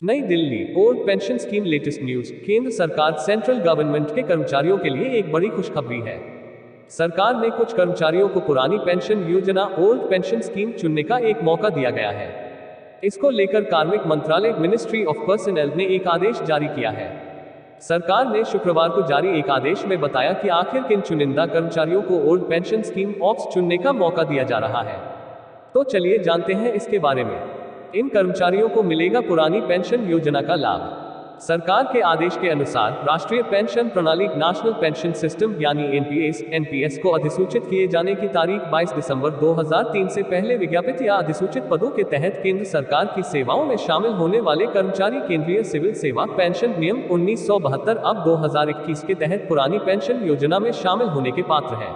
नई Delhi, old pension scheme latest news. केंद्र सरकार सेंट्रल गवर्नमेंट के कर्मचारियों के लिए एक बड़ी खुशखबरी है। सरकार ने कुछ कर्मचारियों को पुरानी पेंशन योजना ओल्ड पेंशन स्कीम चुनने का एक मौका दिया गया है। इसको लेकर कार्मिक मंत्रालय मिनिस्ट्री ऑफ पर्सनल ने एक आदेश जारी किया है। सरकार ने शुक्रवार को जारी एक आदेश में बताया कि आखिर किन चुनिंदा कर्मचारियों को ओल्ड पेंशन स्कीम ऑप्स चुनने का मौका दिया जा रहा है। तो चलिए जानते हैं इसके बारे में। इन कर्मचारियों को मिलेगा पुरानी पेंशन योजना का लाभ। सरकार के आदेश के अनुसार राष्ट्रीय पेंशन प्रणाली नेशनल पेंशन सिस्टम यानी एनपीएस को अधिसूचित किए जाने की तारीख 22 दिसंबर 2003 से पहले विज्ञापित या अधिसूचित पदों के तहत केंद्र सरकार की सेवाओं में शामिल होने वाले कर्मचारी केंद्रीय सिविल सेवा पेंशन नियम 1972 अब 2021 के तहत पुरानी पेंशन योजना में शामिल होने के पात्र हैं।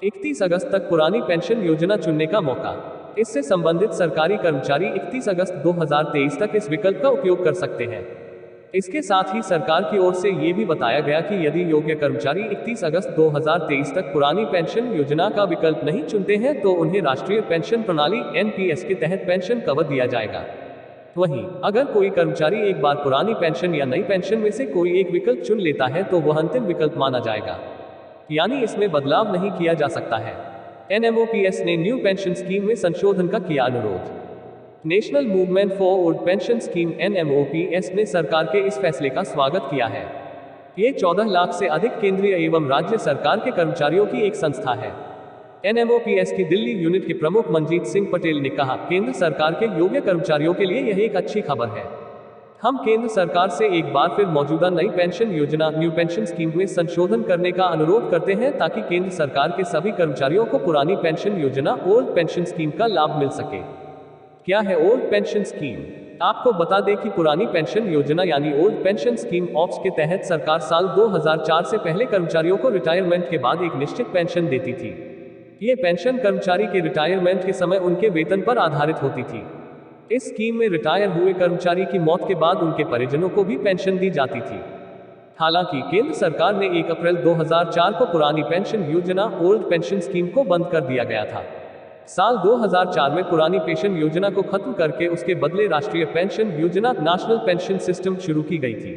31 अगस्त तक पुरानी पेंशन योजना चुनने का मौका। इससे संबंधित सरकारी कर्मचारी 31 अगस्त 2023 तक इस विकल्प का उपयोग कर सकते हैं। इसके साथ ही सरकार की ओर से ये भी बताया गया कि यदि योग्य कर्मचारी 31 अगस्त 2023 तक पुरानी पेंशन योजना का विकल्प नहीं चुनते हैं तो उन्हें राष्ट्रीय पेंशन प्रणाली एनपीएस के तहत पेंशन कवर दिया जाएगा। वहीं अगर कोई कर्मचारी एक बार पुरानी पेंशन या नई पेंशन में से कोई एक विकल्प चुन लेता है तो वह अंतिम विकल्प माना जाएगा, यानी इसमें बदलाव नहीं किया जा सकता है। एनएमओपीएस ने न्यू पेंशन स्कीम में संशोधन का किया अनुरोध। National movement for old pension scheme NMOPS ने सरकार के इस फैसले का स्वागत किया है। ये 14 लाख से अधिक केंद्रीय एवं राज्य सरकार के कर्मचारियों की एक संस्था है। एनएमओपीएस की दिल्ली यूनिट के प्रमुख मनजीत सिंह पटेल ने कहा, केंद्र सरकार के योग्य कर्मचारियों के लिए यह एक अच्छी खबर है। हम केंद्र सरकार से एक बार फिर मौजूदा नई पेंशन योजना न्यू पेंशन स्कीम में संशोधन करने का अनुरोध करते हैं ताकि केंद्र सरकार के सभी कर्मचारियों को पुरानी पेंशन योजना ओल्ड पेंशन स्कीम का लाभ मिल सके। क्या है ओल्ड पेंशन स्कीम? आपको बता दें कि पुरानी पेंशन योजना यानी ओल्ड पेंशन स्कीम ऑप्स के तहत सरकार साल 2004 से पहले कर्मचारियों को रिटायरमेंट के बाद एक निश्चित पेंशन देती थी। ये पेंशन कर्मचारी के रिटायरमेंट के समय उनके वेतन पर आधारित होती थी। इस स्कीम में रिटायर हुए कर्मचारी की मौत के बाद उनके परिजनों को भी पेंशन दी जाती थी। हालांकि केंद्र सरकार ने 1 अप्रैल 2004 को पुरानी पेंशन योजना ओल्ड पेंशन स्कीम को बंद कर दिया गया था। साल 2004 में पुरानी पेंशन योजना को खत्म करके उसके बदले राष्ट्रीय पेंशन योजना नेशनल पेंशन सिस्टम शुरू की गई थी।